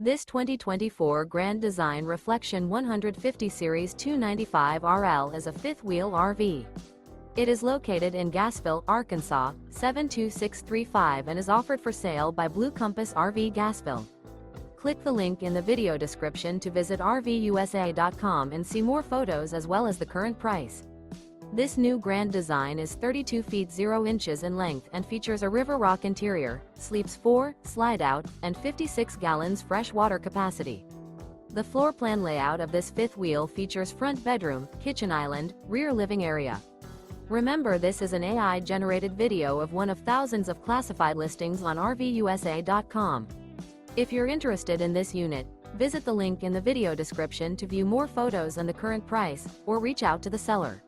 This 2024 Grand Design Reflection 150 Series 295 RL is a fifth-wheel RV. It is located in Gassville, Arkansas, 72635 and is offered for sale by Blue Compass RV Gassville. Click the link in the video description to visit RVUSA.com and see more photos as well as the current price. This new Grand Design is 32 feet 0 inches in length and features a river rock interior, sleeps 4, slide-out, and 56 gallons fresh water capacity. The floor plan layout of this fifth wheel features front bedroom, kitchen island, rear living area. Remember, this is an AI-generated video of one of thousands of classified listings on RVUSA.com. If you're interested in this unit, visit the link in the video description to view more photos and the current price, or reach out to the seller.